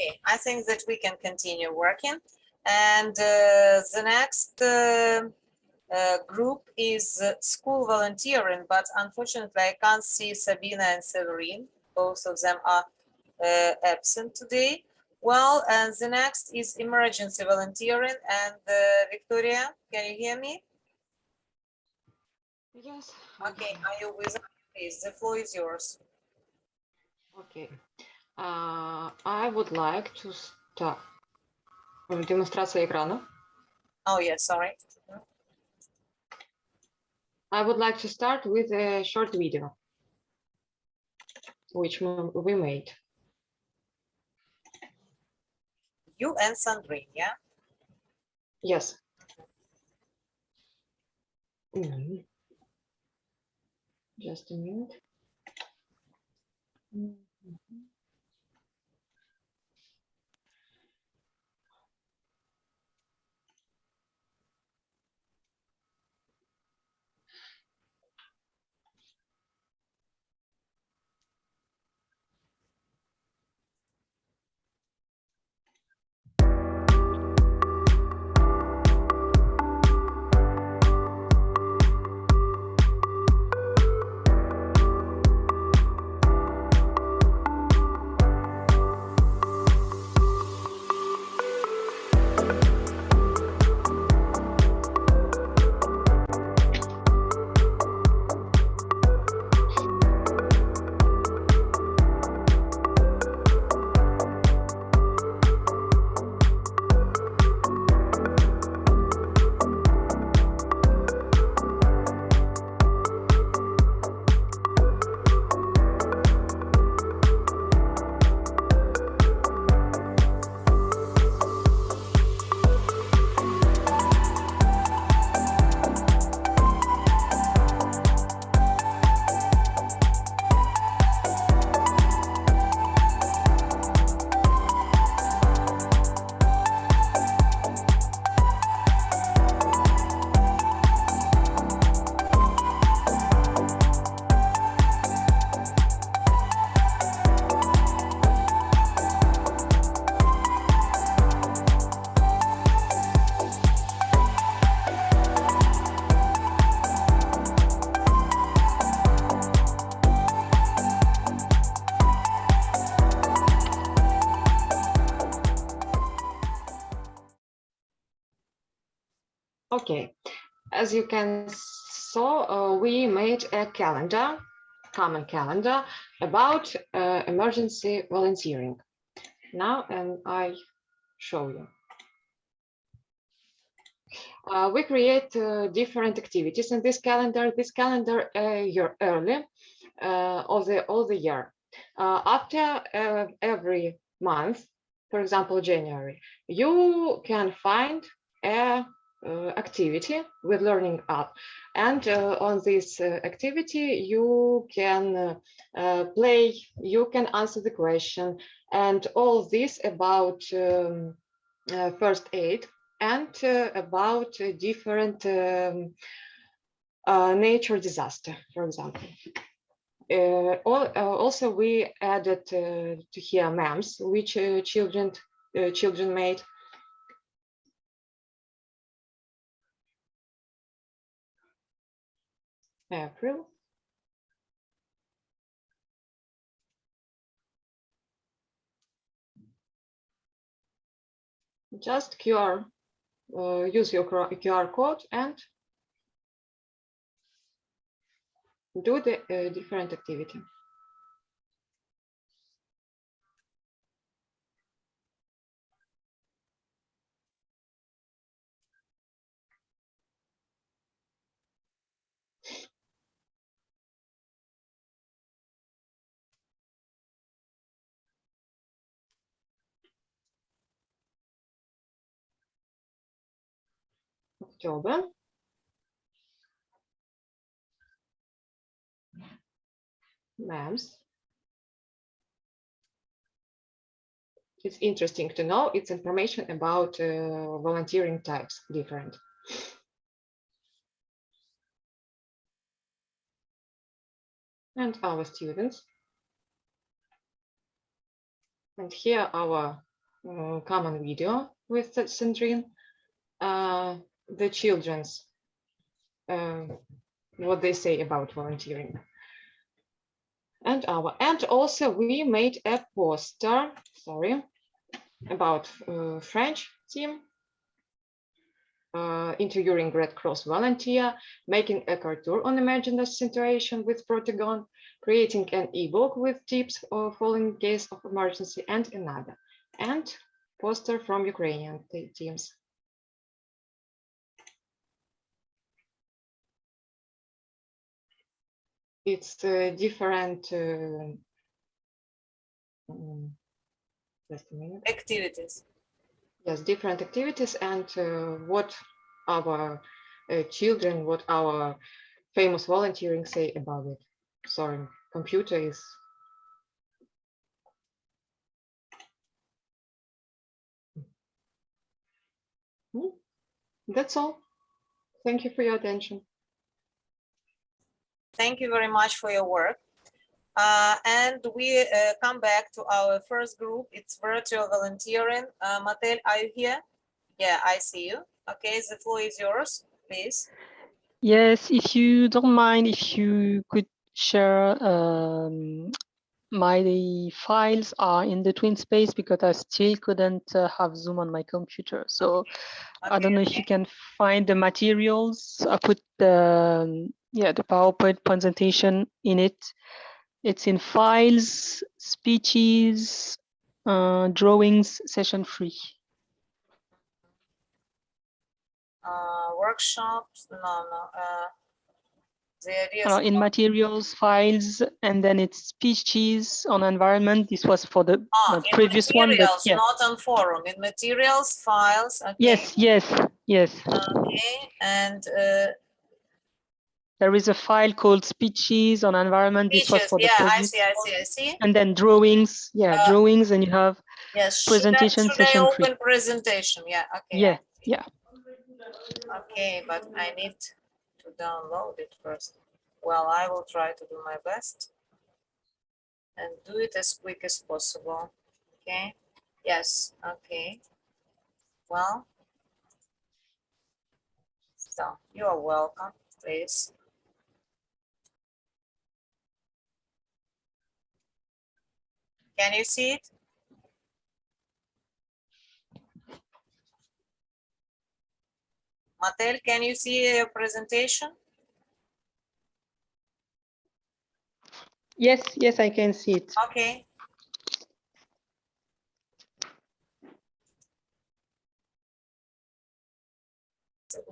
Okay, I think that we can continue working. And the next group is school volunteering, but unfortunately I can't see Sabina and Severin. Both of them are absent today. Well, and the next is emergency volunteering. And Victoria, can you hear me? Yes. Okay, are you with us? Please, the floor is yours. Okay. I would like to start. Демонстрация экрана. Oh, yes, sorry. I would like to start with a short video, which we made. You and Sandrine, yeah? Yes. Just a minute. Okay, as you can saw, we made a calendar, common calendar about emergency volunteering. Now, and I show you. We create different activities in this calendar. This calendar year early all the year. After every month, for example, January, you can find a activity with learning app, and on this activity you can play, you can answer the question, and all this about first aid and about different nature disaster, for example. Also, we added to here memes, which children made. April. Just use your QR code and do the different activity. October. Memes. It's interesting to know. It's information about volunteering types, different. And our students. And here our common video with Sandrine. The children's what they say about volunteering. And also we made a poster, sorry, about French team interviewing Red Cross volunteer, making a cartoon on emergency situation with Protagon, creating an ebook with tips for in case of emergency, and another, and poster from Ukrainian teams. It's different just a minute. Activities. Yes, different activities, and what our children, what our famous volunteering say about it. Sorry, computer is. That's all. Thank you for your attention. Thank you very much for your work. And we come back to our first group. It's virtual volunteering. Matel, are you here? Yeah, I see you. Okay, the floor is yours, please. Yes, if you don't mind, if you could share my files are in the twin space because I still couldn't have Zoom on my computer. So Okay, I don't know if you can find the materials. I put the PowerPoint presentation in it. It's in files, speeches, drawings, session 3. Workshops, no. The idea In materials, files, and then it's speeches on environment. This was for the previous one, but yeah. Not on forum. In materials, files. Okay. Yes. Okay, and there is a file called speeches on environment. This was for the previous. I see. And then drawings, drawings, and you have presentation should session I open 3. Presentation? Yeah, okay. Yeah. Okay, but I need to download it first. Well, I will try to do my best and do it as quick as possible. Okay. Yes. Okay. Well, so you are welcome, please. Can you see it? Matel, can you see your presentation? Yes, I can see it. Okay.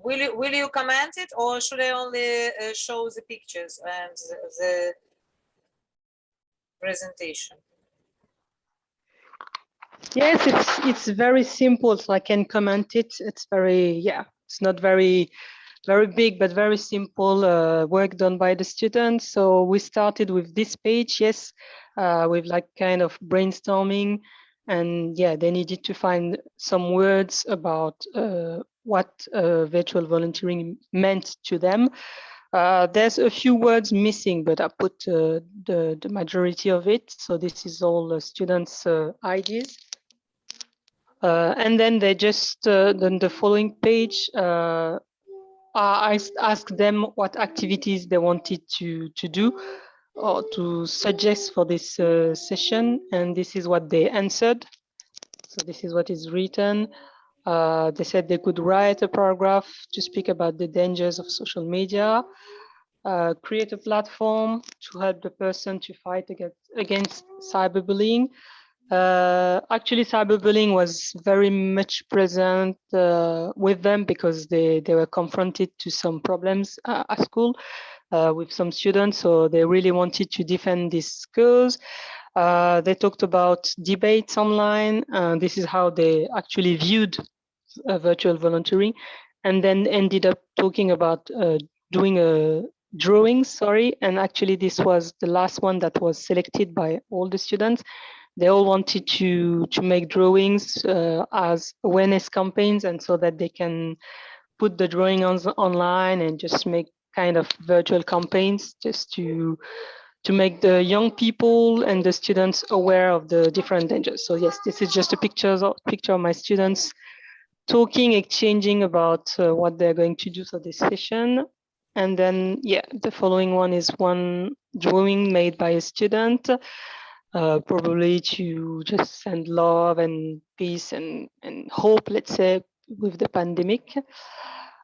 Will you comment it, or should I only show the pictures and the presentation? Yes, it's very simple, so I can comment it. It's very, it's not very big, but very simple work done by the students. So we started with this page, with like kind of brainstorming, and they needed to find some words about what virtual volunteering meant to them. There's a few words missing, but I put the majority of it. So this is all the students' ideas. And then they just, then the following page, I asked them what activities they wanted to do or to suggest for this session, and this is what they answered. So this is what is written. They said they could write a paragraph to speak about the dangers of social media, create a platform to help the person to fight against cyberbullying. Actually, cyberbullying was very much present with them because they were confronted to some problems at school with some students, so they really wanted to defend this cause. They talked about debates online. This is how they actually viewed virtual volunteering, and then ended up talking about doing a drawing, and actually this was the last one that was selected by all the students. They all wanted to make drawings as awareness campaigns, and so that they can put the drawing online and just make kind of virtual campaigns just to to make the young people and the students aware of the different dangers. So yes, this is just a picture of my students talking, exchanging about what they're going to do for this session. And then, yeah, the following one is one drawing made by a student, probably to just send love and peace and hope, let's say, with the pandemic.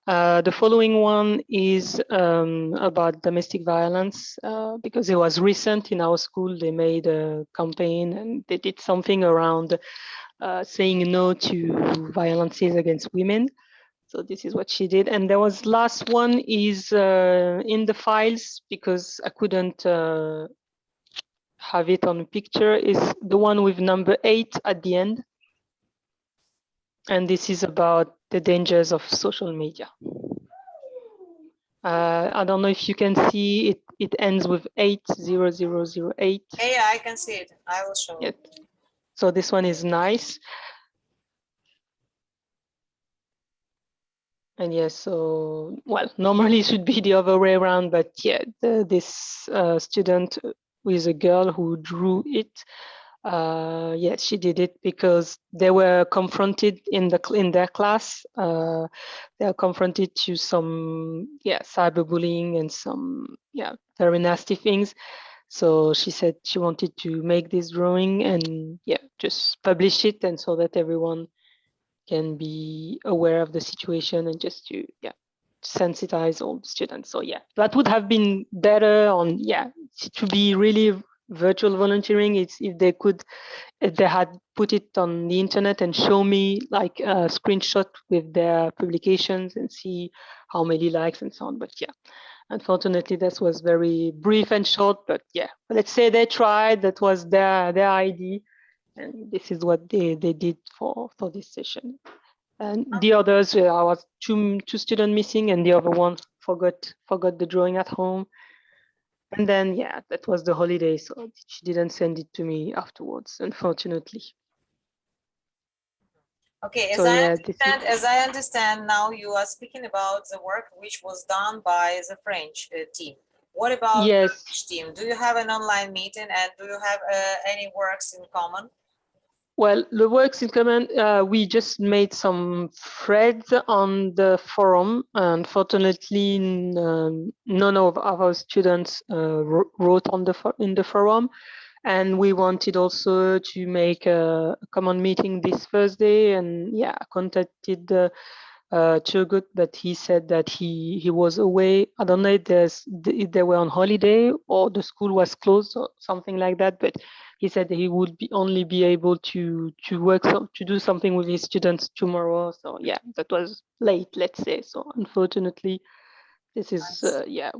The following one is about domestic violence, because it was recent in our school. They made a campaign and they did something around saying no to violences against women. So this is what she did. And there was last one is in the files because I couldn't have it on a picture, is the one with number 8 at the end. And this is about the dangers of social media. I don't know if you can see it. It ends with 80008. Yeah, I can see it. I will show Yeah. it. So this one is nice. And yes, so, well, normally it should be the other way around, but yeah, this student with a girl who drew it, yeah, she did it because they were confronted in their class. They are confronted to some, yeah, cyberbullying and some, yeah, very nasty things. So she said she wanted to make this drawing and, yeah, just publish it, and so that everyone can be aware of the situation and just to, yeah, sensitize all the students. So yeah, that would have been better on, yeah, to be really virtual volunteering. It's if they had put it on the internet and show me like a screenshot with their publications and see how many likes and so on. But yeah, unfortunately, this was very brief and short. But yeah, let's say they tried. That was their idea, and this is what they did for this session. And the others, I was two students missing, and the other one forgot the drawing at home. And then, yeah, that was the holiday, so she didn't send it to me afterwards, unfortunately. Okay, So yeah, this is, as I understand now, you are speaking about the work which was done by the French team. What about yes. the Turkish team? Do you have an online meeting and do you have any works in common? Well, the works in common, we just made some threads on the forum. Unfortunately, none of our students wrote on in the forum, and we wanted also to make a common meeting this Thursday. And yeah, I contacted Turgut, but he said that he was away. I don't know if they were on holiday or the school was closed or something like that, but he said he would only be able to do something with his students tomorrow. So yeah, that was late, let's say. So unfortunately, this is yeah,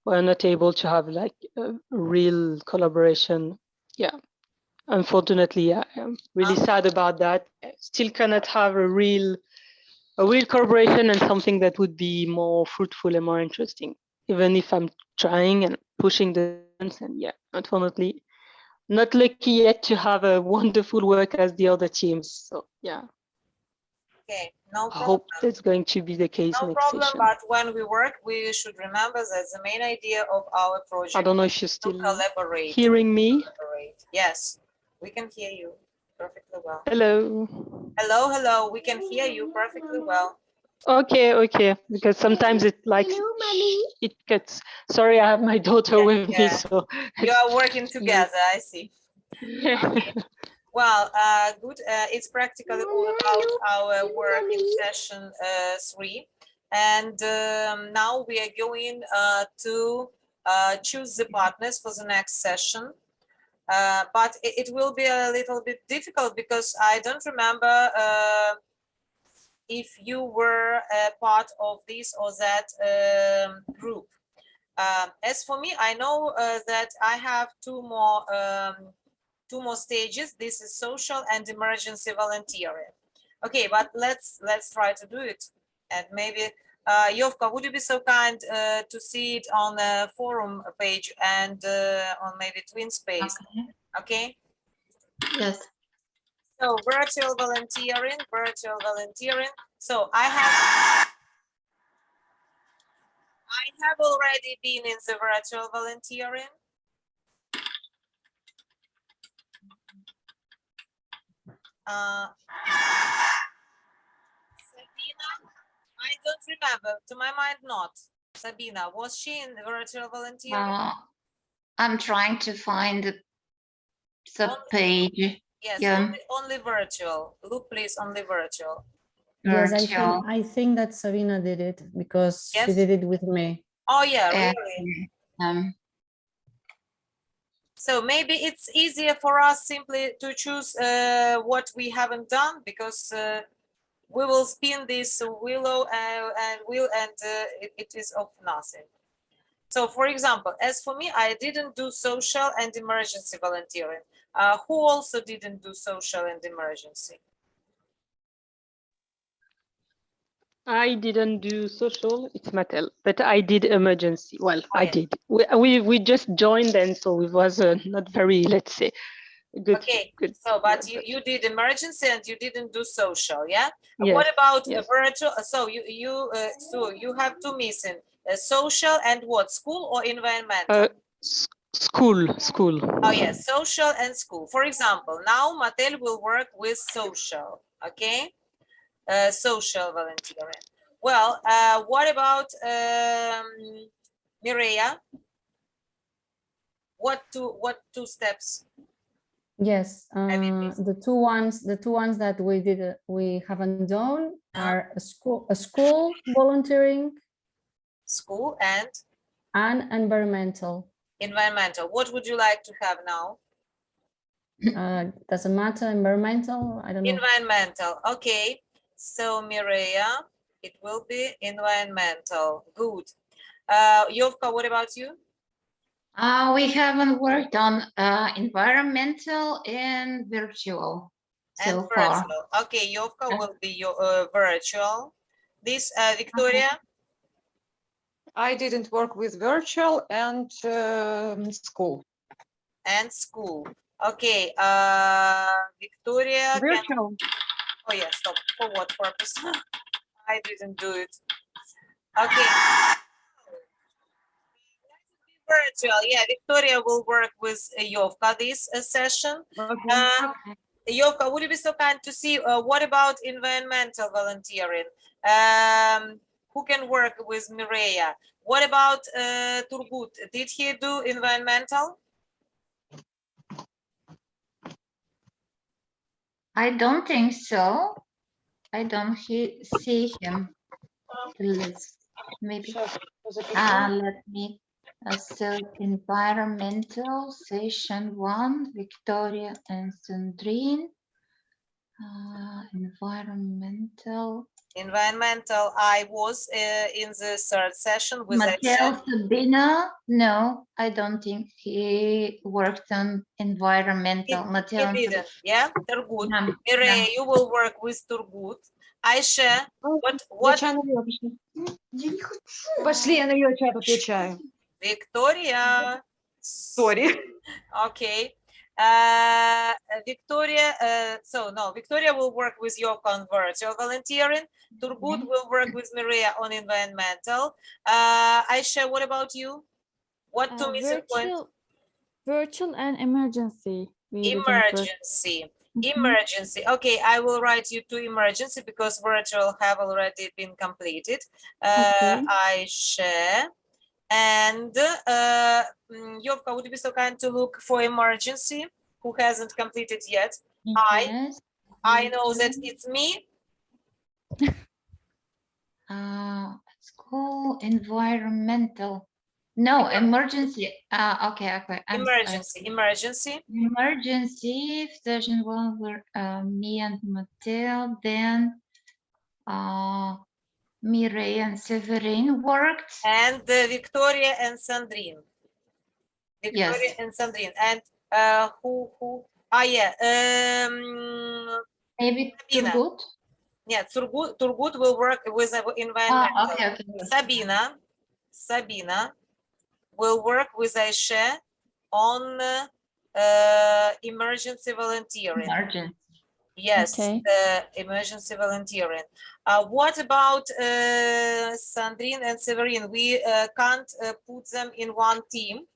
we're not able to have like a real collaboration. Yeah, unfortunately, yeah, I'm really sad about that. I still cannot have a real collaboration and something that would be more fruitful and more interesting, even if I'm trying and pushing the students. And yeah, unfortunately, not lucky yet to have a wonderful work as the other teams. So yeah, Okay, no I problem. hope that's going to be the case No next problem, session. but when we work, we should remember that the main idea of our project I don't know if you're is to still collaborate. hearing me. Yes, we can hear you perfectly well. Hello. Hello, hello, we can hear you perfectly well. Okay, because sometimes it like it gets. Sorry, I have my daughter with me, so You are working together, I see. Okay. Well, good. It's practically all about our work in session 3. And now we are going to choose the partners for the next session. But it will be a little bit difficult because I don't remember if you were a part of this or that group. As for me, I know that I have two more stages. This is social and emergency volunteering. Okay, but let's try to do it. And maybe Yovka, would you be so kind to see it on the forum page and on maybe TwinSpace? Okay. Yes. So virtual volunteering. So I have already been in the virtual volunteering. Sabina, I don't remember. To my mind, not. Sabina, was she in virtual volunteering? I'm trying to find the page. Yes, Yeah. only virtual. Look, please, only virtual. Yes, Virtual. I think that Sabina did it because she Yes. did it with me. Oh, yeah, And, really. So maybe it's easier for us simply to choose what we haven't done, because we will spin this wheel and it is of nothing. So, for example, as for me, I didn't do social and emergency volunteering. Who also didn't do social and emergency? I didn't do social, it's Mattel, but I did emergency. Well, Oh, I yeah. did. We just joined and so it was not very, let's say, good. Okay, good. so but Yeah, you did emergency and you didn't do social, yeah? Yes, What about yes. virtual? So you have two missing: social and what? School or environmental? School. Oh yes, social and school. For example, now Mattel will work with social, okay? Social volunteering. Well, what about Mireya? What two steps? Yes, Have you missed? the two ones that we haven't done are a school volunteering School and environmental. environmental. What would you like to have now? Doesn't matter, environmental, I don't know. Environmental. Okay. So Mireya, it will be environmental. Good. Yovka, what about you? we haven't worked on environmental and virtual And so far. virtual. Okay, Yovka will be your virtual. This Victoria. I didn't work with virtual and school. And school. Okay, Victoria. Virtual. Oh yeah, stop. For what purpose? I didn't do it. Okay. Virtual. Yeah, Victoria will work with Yovka this session. Okay. Yovka, would you be so kind to see what about environmental volunteering? Who can work with Mireya? What about Turgut? Did he do environmental? I don't think so. I don't see him. Let's maybe. Let me. So environmental session 1, Victoria and Sandrine. Environmental. Environmental, I was in the third session with Mattel Sabina. No, I don't think he worked on environmental. He didn't, yeah? Turgut. Mireya, you will work with Turgut. Aisha, what? Пошли, я на ее чат отвечаю. Victoria. Sorry. Okay. Victoria, Victoria will work with Yovka on virtual volunteering. Turgut will work with Mireya on environmental. Aisha, what about you? What two missing points? Virtual and emergency. Emergency. Emergency. Okay, I will write you to emergency because virtual have already been completed. Aisha. And Yovka, would you be so kind to look for emergency? Who hasn't completed yet? Yes. I know that it's me. School environmental. No, emergency. Okay. Emergency. Emergency. Session 1 were me and Mattel. Then Mireya and Severin worked. And Victoria and Sandrine. Victoria and Sandrine. And who? Maybe Sabina. Turgut. Yeah, Turgut will work with environmental. Okay. Sabina will work with Aisha on emergency volunteering. Emergency. Yes, Okay. Emergency volunteering. What about Sandrine and Severin? We can't put them in one team.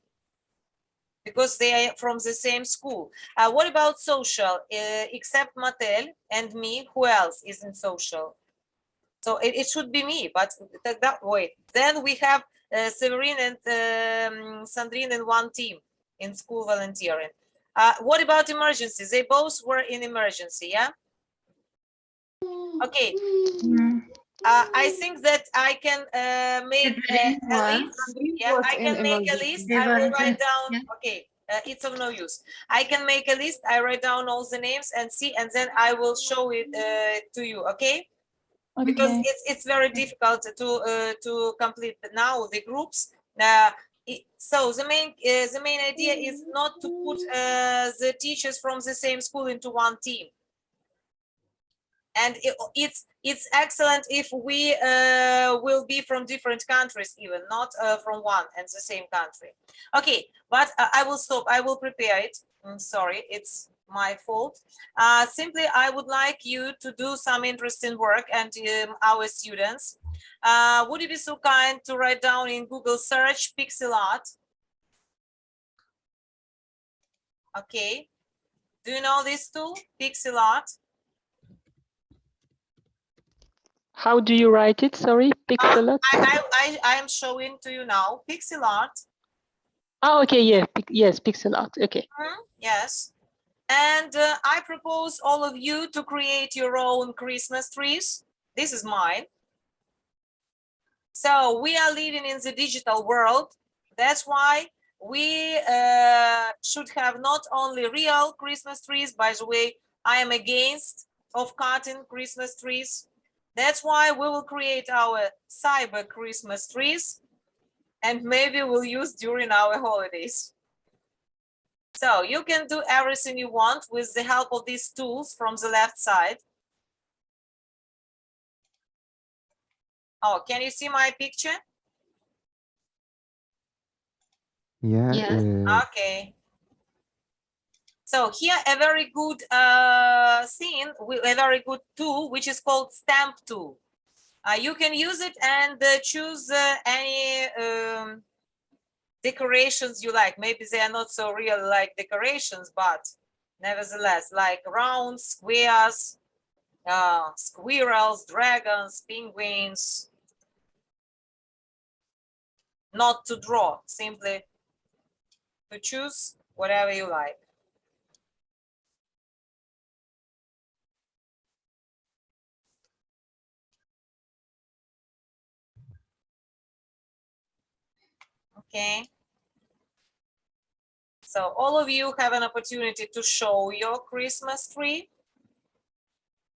because they are from the same school. What about social? Except Mattel and me, who else is in social? So it should be me, but that wait. Then we have Severin and Sandrine in one team in school volunteering. What about emergencies? They both were in emergency, yeah? Okay. I think that I can make a list. Yeah, I can make a list. I will write down. Okay, it's of no use. I can make a list. I write down all the names and see, and then I will show it to you. Okay? Because it's very difficult to complete now the groups. So the main idea is not to put the teachers from the same school into one team. And it's excellent if we will be from different countries, even not from one and the same country. Okay, but I will stop. I will prepare it. I'm sorry, it's my fault. Simply, I would like you to do some interesting work, and our students. Would you be so kind to write down in Google search pixel art? Okay. Do you know this tool, pixel art? How do you write it? Sorry, pixel art. I am showing to you now pixel art. Oh, okay, yeah, yes, pixel art. Okay. Yes, and I propose all of you to create your own Christmas trees. This is mine. So we are living in the digital world. That's why we should have not only real Christmas trees. By the way, I am against of cutting Christmas trees. That's why we will create our cyber Christmas trees, and maybe we'll use during our holidays. So you can do everything you want with the help of these tools from the left side. Oh, can you see my picture? Yeah. Okay. So here a very good thing, a very good tool, which is called stamp tool. You can use it and choose any decorations you like. Maybe they are not so real like decorations, but nevertheless, like round squares, squirrels, dragons, penguins. Not to draw, simply to choose whatever you like. Okay. So all of you have an opportunity to show your Christmas tree.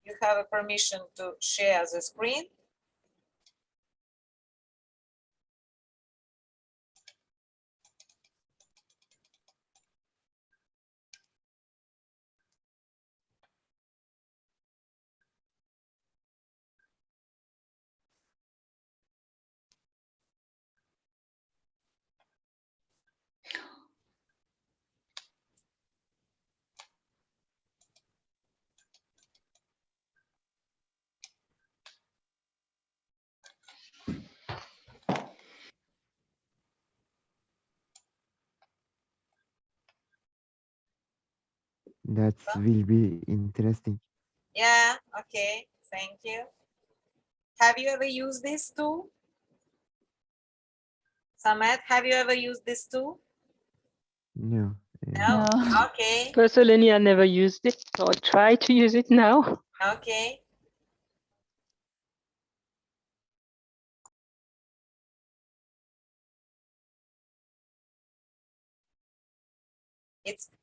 You have a permission to share the screen. That will be interesting. Yeah, okay, thank you. Have you ever used this tool? Samet, have you ever used this tool? No. No? Okay, Personally, I never used it, so I try to use it now. okay.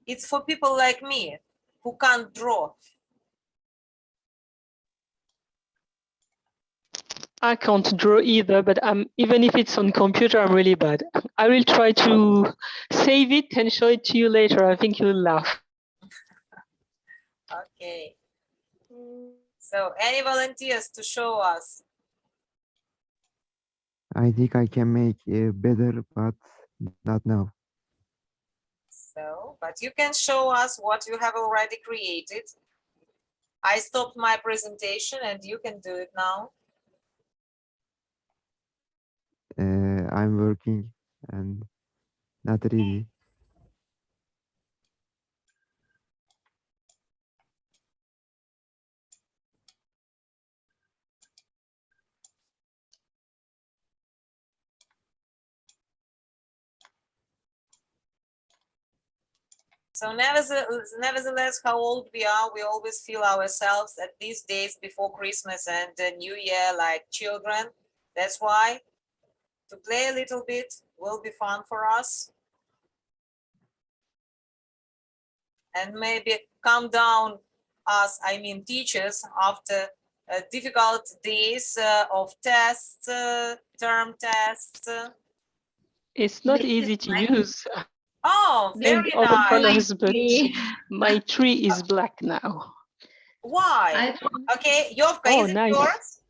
It's for people like me who can't draw. I can't draw either, but even if it's on computer, I'm really bad. I will try to save it and show it to you later. I think you'll laugh. Okay. So any volunteers to show us? I think I can make better, but not now. So, but you can show us what you have already created. I stopped my presentation and you can do it now. I'm working and not ready. So nevertheless, how old we are, we always feel ourselves at these days before Christmas and New Year like children. That's why to play a little bit will be fun for us. And maybe calm down us, I mean teachers, after difficult days of tests, term tests. It's not This easy is to my- use. Oh, very All the nice. colors, but tree. my tree is black now. Why? I- Okay, Yovka, Oh, is it nice. yours?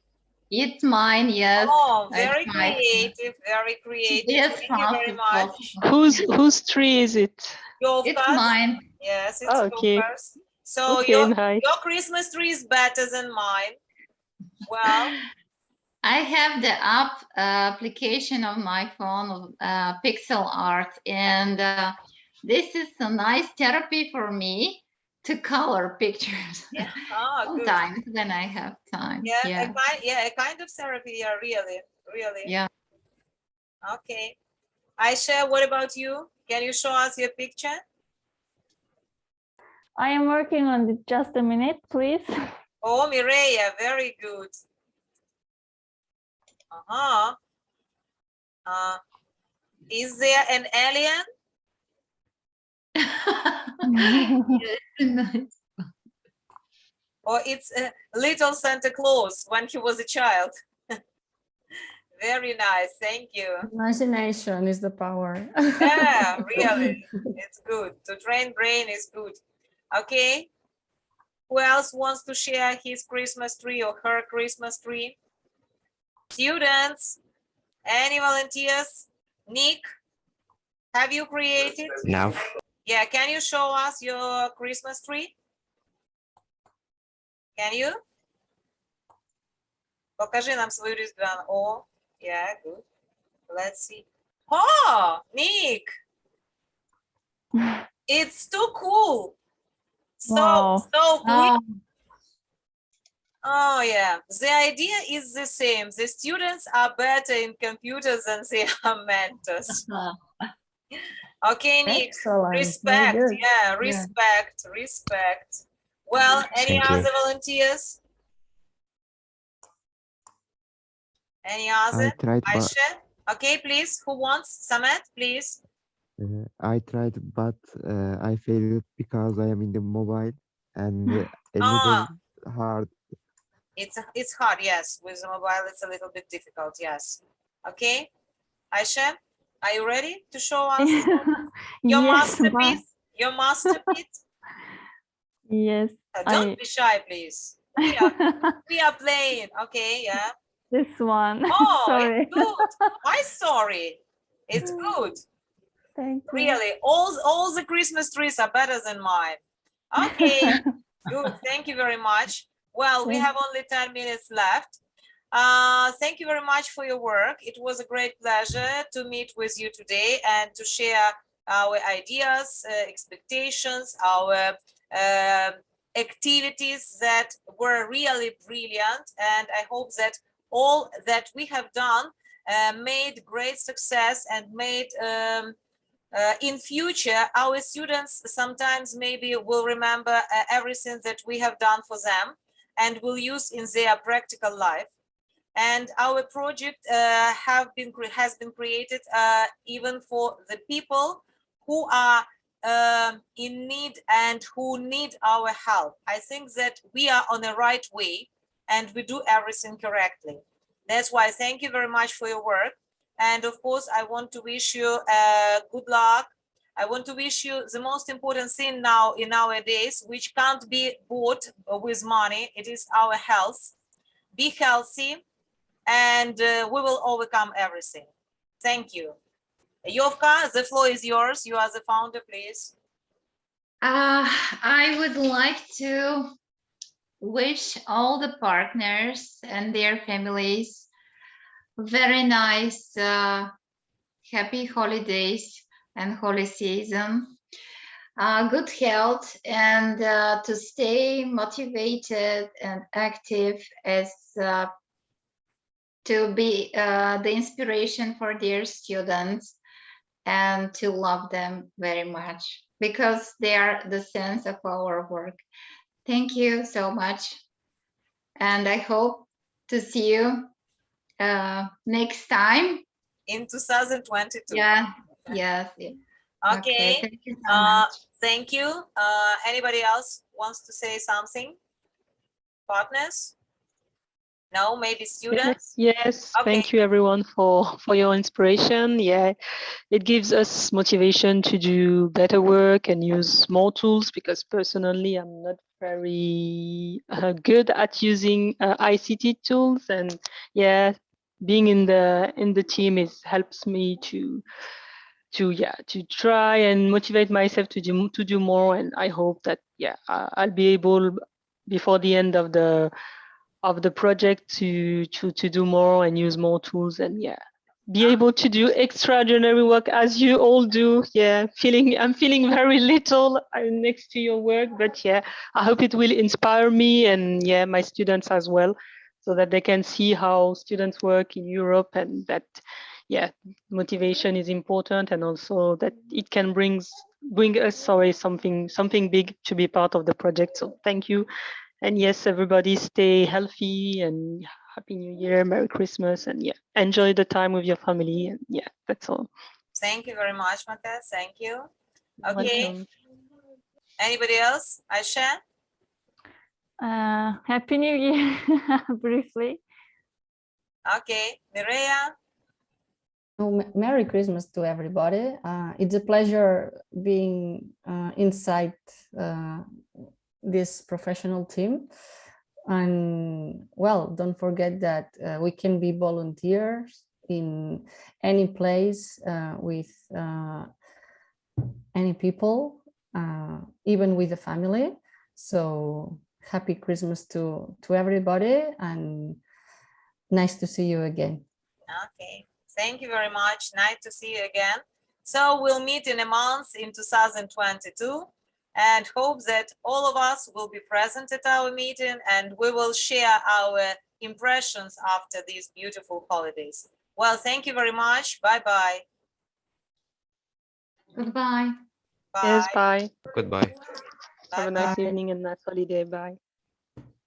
It's mine, yes. Oh, I very tried to creative, very creative. be as Thank you fast very as much. possible. Whose tree is it? It's Yovka's? mine. Yes, it's Okay. Yovka's. So Okay, your nice. Christmas tree is better than mine. Well, I have the application on my phone of pixel art, and this is a nice therapy for me to color pictures. yeah, good. Sometimes when I have time. Yeah, Yeah. a kind of therapy, yeah, really. Yeah. Okay. Aisha, what about you? Can you show us your picture? I am working on it. Just a minute, please. Oh, Mireya, very good. Is there an alien? Yes, nice. Or it's a little Santa Claus when he was a child? Very nice, thank you. Imagination is the power. Yeah, really, it's good. To train brain is good. Okay. Who else wants to share his Christmas tree or her Christmas tree? Students, any volunteers? Nick, have you created? No. Yeah, can you show us your Christmas tree? Can you? Покажи нам свою різдвяну. Oh, yeah, good. Let's see. Oh, Nick! It's too cool. Wow. So quick. Oh, Oh, yeah. The idea is the same. The students are better in computers than they are mentors. Okay, Nick. Excellent. Very Respect. good. Yeah, respect. Well, any Thank you. other volunteers? Any I other? tried, but Aisha? Okay, please. Who wants? Samet, please. I tried, but I failed because I am in the mobile and a Ah. little hard. It's hard, yes. With the mobile, it's a little bit difficult, yes. Okay, Aisha, are you ready to show us your Yes, masterpiece? Your masterpiece? yes. Don't be shy, please. We are playing. Okay, yeah. This one. Oh, Sorry. it's good. Why sorry? It's good. Thank you. Really, all the Christmas trees are better than mine. Okay, good. Thank you very much. Well, we have only 10 minutes left. Thank you very much for your work. It was a great pleasure to meet with you today and to share our ideas, expectations, our activities that were really brilliant. And I hope that all that we have done made great success and made in future, our students sometimes maybe will remember everything that we have done for them and will use in their practical life. And our project has been created even for the people who are in need and who need our help. I think that we are on the right way and we do everything correctly. That's why thank you very much for your work. And of course, I want to wish you good luck. I want to wish you the most important thing now in nowadays, which can't be bought with money. It is our health. Be healthy, and we will overcome everything. Thank you. Yovka, the floor is yours. You are the founder, please. I would like to wish all the partners and their families very nice, happy holidays and holy season, good health, and to stay motivated and active as to be the inspiration for their students and to love them very much. because they are the sense of our work. Thank you so much. And I hope to see you next time. In 2022. Yeah, yes. Yeah. Okay. Thank you so much. Thank you. Anybody else wants to say something? Partners? No, maybe students? Yes, Okay. thank you everyone for your inspiration. Yeah, it gives us motivation to do better work and use more tools, because personally I'm not very good at using ICT tools, and yeah, being in the team helps me to try and motivate myself to do more. And I hope that I'll be able before the end of the project to do more and use more tools, and be able to do extraordinary work as you all do. I'm feeling very little next to your work, but I hope it will inspire me and my students as well, so that they can see how students work in Europe, and that motivation is important, and also that it can bring us something big to be part of the project. So thank you. And yes, everybody stay healthy, and Happy New Year, Merry Christmas, and enjoy the time with your family. And that's all. Thank you very much, Mate. Thank you. Okay. Welcome. Anybody else? Aisha? Happy New Year, briefly. Okay. Mireya? Oh, Merry Christmas to everybody. It's a pleasure being inside this professional team. And well, don't forget that we can be volunteers in any place with any people, even with the family. So happy Christmas to everybody, and nice to see you again. Okay. Thank you very much. Nice to see you again. So we'll meet in a month in 2022, and hope that all of us will be present at our meeting, and we will share our impressions after these beautiful holidays. Well, thank you very much. Bye-bye. Goodbye. Bye. Yes, bye. Goodbye. Have a nice Bye. evening and nice holiday. Bye.